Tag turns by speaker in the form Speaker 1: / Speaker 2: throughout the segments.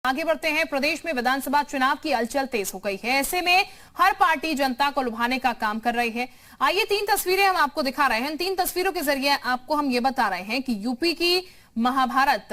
Speaker 1: आगे बढ़ते हैं। प्रदेश में विधानसभा चुनाव की हलचल तेज हो गई है। ऐसे में हर पार्टी जनता को लुभाने का काम कर रही है। आइए 3 तस्वीरें हम आपको दिखा रहे हैं। इन 3 तस्वीरों के जरिए आपको हम ये बता रहे हैं कि यूपी की महाभारत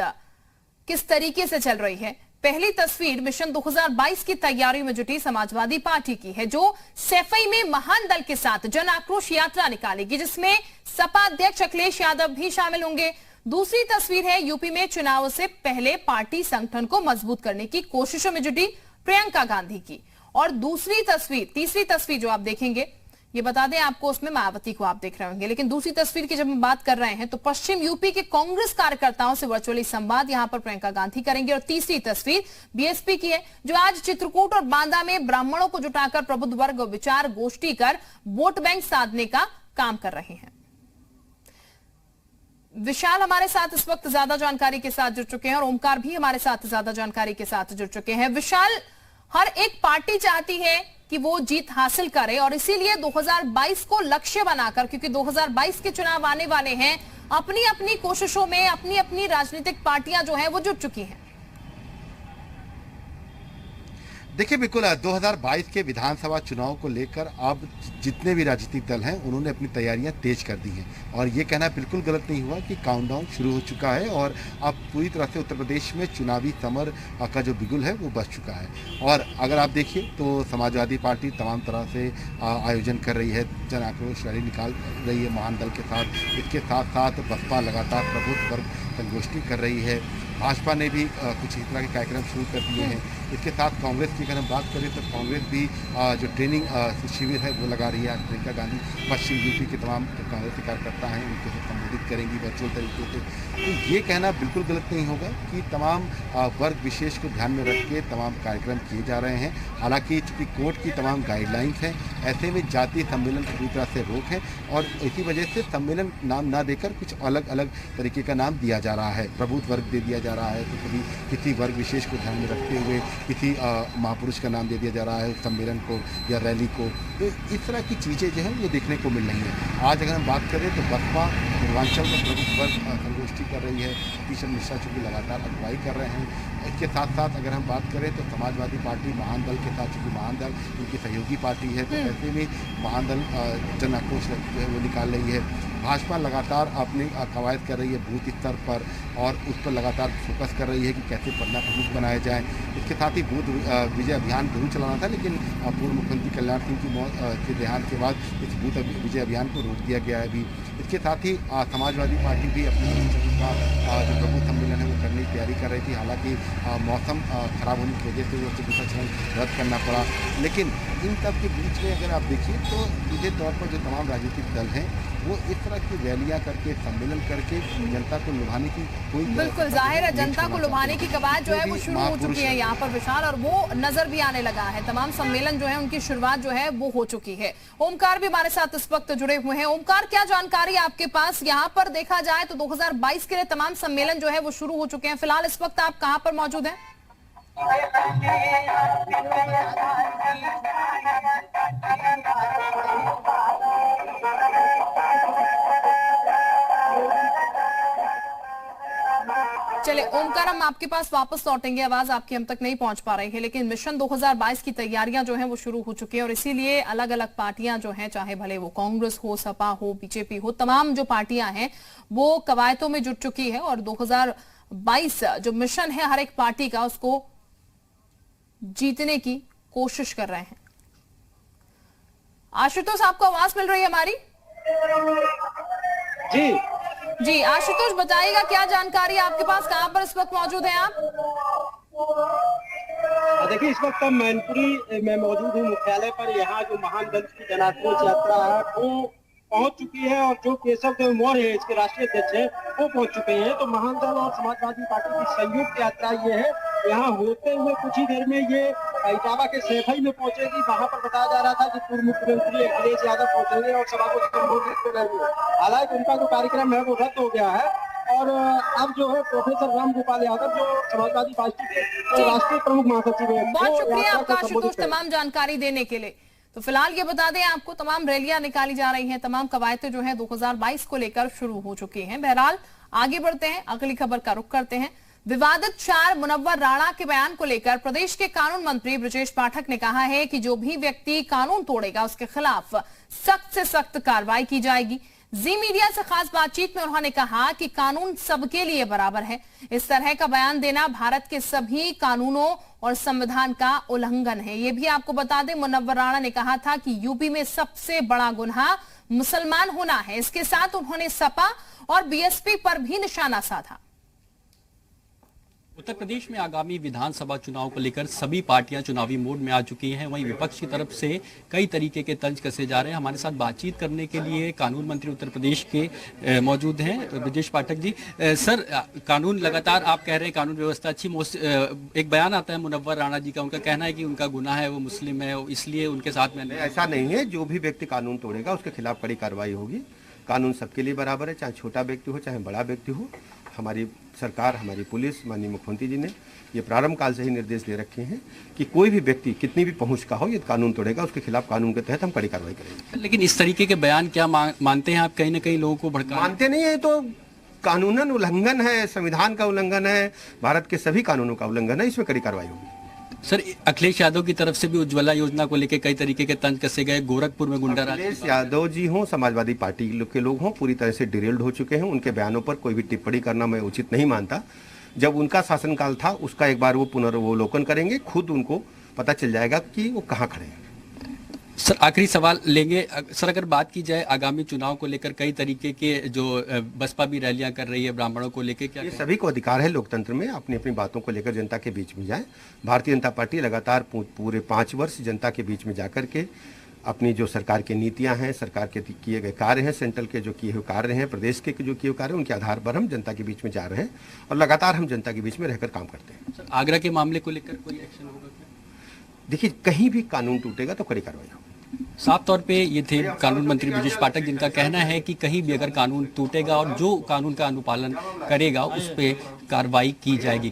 Speaker 1: किस तरीके से चल रही है। पहली तस्वीर मिशन 2022 की तैयारी में जुटी समाजवादी पार्टी की है, जो सैफई में महान दल के साथ जन आक्रोश यात्रा निकालेगी, जिसमें सपा अध्यक्ष अखिलेश यादव भी शामिल होंगे। दूसरी तस्वीर है यूपी में चुनाव से पहले पार्टी संगठन को मजबूत करने की कोशिशों में जुटी प्रियंका गांधी की। और तीसरी तस्वीर जो आप देखेंगे, ये बता दें आपको, उसमें मायावती को आप देख रहे होंगे। लेकिन दूसरी तस्वीर की जब हम बात कर रहे हैं तो पश्चिम यूपी के कांग्रेस कार्यकर्ताओं से वर्चुअली संवाद यहां पर प्रियंका गांधी करेंगे। और तीसरी तस्वीर बीएसपी की है, जो आज चित्रकूट और बांदा में ब्राह्मणों को जुटाकर प्रबुद्ध वर्ग विचार गोष्ठी कर वोट बैंक साधने का काम कर रहे हैं। विशाल हमारे साथ इस वक्त ज्यादा जानकारी के साथ जुड़ चुके हैं और ओमकार भी हमारे साथ ज्यादा जानकारी के साथ जुड़ चुके हैं। विशाल, हर एक पार्टी चाहती है कि वो जीत हासिल करे और इसीलिए 2022 को लक्ष्य बनाकर, क्योंकि 2022 के चुनाव आने वाले हैं, अपनी अपनी कोशिशों में अपनी अपनी राजनीतिक पार्टियां जो हैं वो जुट चुकी हैं।
Speaker 2: देखिए, बिल्कुल 2022 के विधानसभा चुनाव को लेकर अब जितने भी राजनीतिक दल हैं उन्होंने अपनी तैयारियां तेज कर दी हैं और ये कहना बिल्कुल गलत नहीं हुआ कि काउंटडाउन शुरू हो चुका है और अब पूरी तरह से उत्तर प्रदेश में चुनावी समर का जो बिगुल है वो बच चुका है। और अगर आप देखिए तो समाजवादी पार्टी तमाम तरह से आयोजन कर रही है, जन आक्रोश रैली निकाल रही है महान दल के साथ। इसके साथ साथ बसपा लगातार प्रबुद्ध वर्ग संगोष्ठी कर रही है। भाजपा ने भी कुछ इस तरह के कार्यक्रम शुरू कर दिए हैं। इसके साथ कांग्रेस की अगर हम बात करें तो कांग्रेस भी जो ट्रेनिंग शिविर है वो लगा रही है। प्रियंका गांधी पश्चिम यूपी के तमाम जो कांग्रेस के कार्यकर्ता हैं उनको संबोधित करेंगी वर्चुअल तरीके से। तो ये कहना बिल्कुल गलत नहीं होगा कि तमाम वर्ग विशेष को ध्यान में रख के तमाम कार्यक्रम किए जा रहे हैं। हालांकि चूँकि कोर्ट की तमाम गाइडलाइंस हैं, ऐसे में जातीय सम्मेलन को पूरी तरह से रोक है और इसी वजह से सम्मेलन नाम ना देकर कुछ अलग अलग तरीके का नाम दिया जा रहा है। प्रबुद्ध वर्ग दे दिया जा रहा है, तो कभी किसी वर्ग विशेष को ध्यान में रखते हुए किसी महापुरुष का नाम दे दिया जा रहा है सम्मेलन को या रैली को। तो इस तरह की चीज़ें जो हैं वो देखने को मिल रही हैं। आज अगर हम बात करें तो बसपा पूर्वांचल में प्रबुद्ध वर्ग संगोष्ठी कर रही है। किशन मिश्रा चूँकि लगातार अगुवाई कर रहे हैं। इसके साथ साथ अगर हम बात करें तो समाजवादी पार्टी महान दल के साथ, चूँकि महान दल उनकी सहयोगी पार्टी है, तो ऐसे में महान दल जन आक्रोश जो है वो निकाल रही है। भाजपा लगातार अपनी कवायद कर रही है बूथ स्तर पर और उस पर लगातार फोकस कर रही है कि कैसे पन्ना प्रमुख बनाया जाए। इसके साथ ही बूथ विजय अभियान जरूर चलाना था, लेकिन पूर्व मुख्यमंत्री कल्याण सिंह की मौत के देहांत के बाद इस बूथ विजय अभियान को रोक दिया गया है अभी। इसके साथ ही समाजवादी पार्टी भी अपनी का जो प्रमुख सम्मेलन है वो करने की तैयारी कर रही थी। हालांकि मौसम खराब होने की वजह से वो दूसरा चरण रद्द करना पड़ा। लेकिन इन सब के बीच में अगर आप देखिए तो सीधे तौर पर जो तमाम राजनीतिक दल हैं वो इस तरह की रैलियां करके, सम्मेलन करके जनता को लुभाने की कोई,
Speaker 1: बिल्कुल जाहिर है जनता को लुभाने की कवायद जो है वो शुरू हो चुकी है यहाँ पर विशाल, और वो नजर भी आने लगा है। तमाम सम्मेलन जो है उनकी शुरुआत जो है वो हो चुकी है। ओमकार भी हमारे साथ इस वक्त जुड़े हुए हैं। ओमकार, क्या जानकारी आपके पास? यहाँ पर देखा जाए तो 2022 के लिए तमाम सम्मेलन जो है वो शुरू हो चुके हैं। फिलहाल इस वक्त आप कहाँ पर मौजूद हैं? चले ओमकार, हम आपके पास वापस लौटेंगे। आवाज आपकी हम तक नहीं पहुंच पा रही है, लेकिन मिशन 2022 की तैयारियां जो हैं वो शुरू हो चुकी हैं और इसीलिए अलग अलग पार्टियां जो हैं, चाहे भले वो कांग्रेस हो, सपा हो, बीजेपी हो, तमाम जो पार्टियां हैं वो कवायदों में जुट चुकी है और 2022 जो मिशन है हर एक पार्टी का, उसको जीतने की कोशिश कर रहे हैं। आशुतोष, आपको आवाज मिल रही है हमारी? जी आशुतोष, बताइएगा क्या जानकारी आपके पास, कहां पर इस वक्त मौजूद हैं आप?
Speaker 3: देखिए, इस वक्त मैनपुरी में मौजूद हूँ मुख्यालय पर। यहाँ जो महान दल की जन आक्रोश यात्रा है वो पहुंच चुकी है और जो केशव देव मौर्य है इसके राष्ट्रीय अध्यक्ष है वो पहुंच चुके हैं। तो महान दल और समाजवादी पार्टी की संयुक्त यात्रा ये है। यहाँ होते हुए कुछ ही देर में ये इटावा के सैफई में पहुंचेगी। वहां पर बताया जा रहा था कि पूर्व मुख्यमंत्री अखिलेश यादव पहुंचेंगे और सभा को संबोधित करेंगे। हालांकि उनका जो कार्यक्रम है वो रद्द हो गया है और अब जो है प्रोफेसर राम गोपाल यादव जो समाजवादी पार्टी के राष्ट्रीय प्रमुख महासचिव है,
Speaker 1: बहुत शुक्रिया आपका आशुतोष तमाम जानकारी देने के लिए। तो फिलहाल ये बता दें आपको, तमाम रैलियां निकाली जा रही हैं, तमाम कवायदें जो है 2022 को लेकर शुरू हो चुकी हैं। बहरहाल आगे बढ़ते हैं, अगली खबर का रुख करते हैं। विवादित 4 मुनव्वर राणा के बयान को लेकर प्रदेश के कानून मंत्री ब्रजेश पाठक ने कहा है कि जो भी व्यक्ति कानून तोड़ेगा उसके खिलाफ सख्त से सख्त कार्रवाई की जाएगी। जी मीडिया से खास बातचीत में उन्होंने कहा कि कानून सबके लिए बराबर है। इस तरह का बयान देना भारत के सभी कानूनों और संविधान का उल्लंघन है। ये भी आपको बता दें, मुनव्वर राणा ने कहा था कि यूपी में सबसे बड़ा गुनाह मुसलमान होना है। इसके साथ उन्होंने सपा और बीएसपी पर भी निशाना साधा।
Speaker 4: उत्तर प्रदेश में आगामी विधानसभा चुनाव को लेकर सभी पार्टियां चुनावी मोड में आ चुकी हैं। वहीं विपक्ष की तरफ से कई तरीके के तंज कसे जा रहे हैं। हमारे साथ बातचीत करने के लिए कानून मंत्री उत्तर प्रदेश के मौजूद हैं ब्रजेश पाठक जी। सर, कानून लगातार आप कह रहे हैं कानून व्यवस्था अच्छी, एक बयान आता है मुनव्वर राणा जी का, उनका कहना है कि उनका गुनाह है, वो मुस्लिम है, इसलिए उनके साथ में
Speaker 5: ऐसा नहीं है। जो भी व्यक्ति कानून तोड़ेगा उसके खिलाफ कड़ी कार्रवाई होगी। कानून सबके लिए बराबर है, चाहे छोटा व्यक्ति हो चाहे बड़ा व्यक्ति हो। हमारी सरकार, हमारी पुलिस, माननीय मुख्यमंत्री जी ने ये प्रारंभ काल से ही निर्देश दे रखे हैं कि कोई भी व्यक्ति कितनी भी पहुंच का हो, ये कानून तोड़ेगा उसके खिलाफ कानून के तहत हम कड़ी कार्रवाई करेंगे।
Speaker 4: लेकिन इस तरीके के बयान क्या मानते हैं आप? कहीं ना कहीं लोगों को भड़का
Speaker 5: मानते नहीं है तो कानूनन उल्लंघन है, संविधान का उल्लंघन है, भारत के सभी कानूनों का उल्लंघन है, इसमें कड़ी कार्रवाई होगी।
Speaker 4: सर, अखिलेश यादव की तरफ से भी उज्ज्वला योजना को लेकर कई तरीके के तंज कसे गए। गोरखपुर में गुंडा राज,
Speaker 5: अखिलेश यादव जी हों, समाजवादी पार्टी के लोग हों, पूरी तरह से डिरेल्ड हो चुके हैं। उनके बयानों पर कोई भी टिप्पणी करना मैं उचित नहीं मानता। जब उनका शासनकाल था उसका एक बार वो पुनर्वलोकन करेंगे, खुद उनको पता चल जाएगा कि वो कहाँ खड़े हैं।
Speaker 4: सर, आखिरी सवाल लेंगे। सर, अगर बात की जाए आगामी चुनाव को लेकर कई तरीके के जो बसपा भी रैलियां कर रही है ब्राह्मणों को लेकर, क्या
Speaker 5: ये सभी को अधिकार है लोकतंत्र में अपनी अपनी बातों को लेकर जनता के बीच में जाए। भारतीय जनता पार्टी लगातार पूरे 5 वर्ष जनता के बीच में जाकर के अपनी जो सरकार की नीतियां हैं, सरकार के किए गए कार्य हैं, सेंट्रल के जो किए हुए कार्य हैं, प्रदेश के जो किए हुए कार्य हैं, उनके आधार पर हम जनता के बीच में जा रहे हैं और लगातार हम जनता के बीच में रहकर काम करते हैं।
Speaker 4: सर, आगरा के मामले को लेकर कोई एक्शन होगा क्या?
Speaker 5: देखिए, कहीं भी कानून टूटेगा तो कड़ी कार्रवाई होगी।
Speaker 4: साफ तौर पे ये थे कानून मंत्री ब्रजेश पाठक, जिनका कहना है कि कहीं भी अगर कानून टूटेगा और जो कानून का अनुपालन करेगा उस पर कार्रवाई की जाएगी।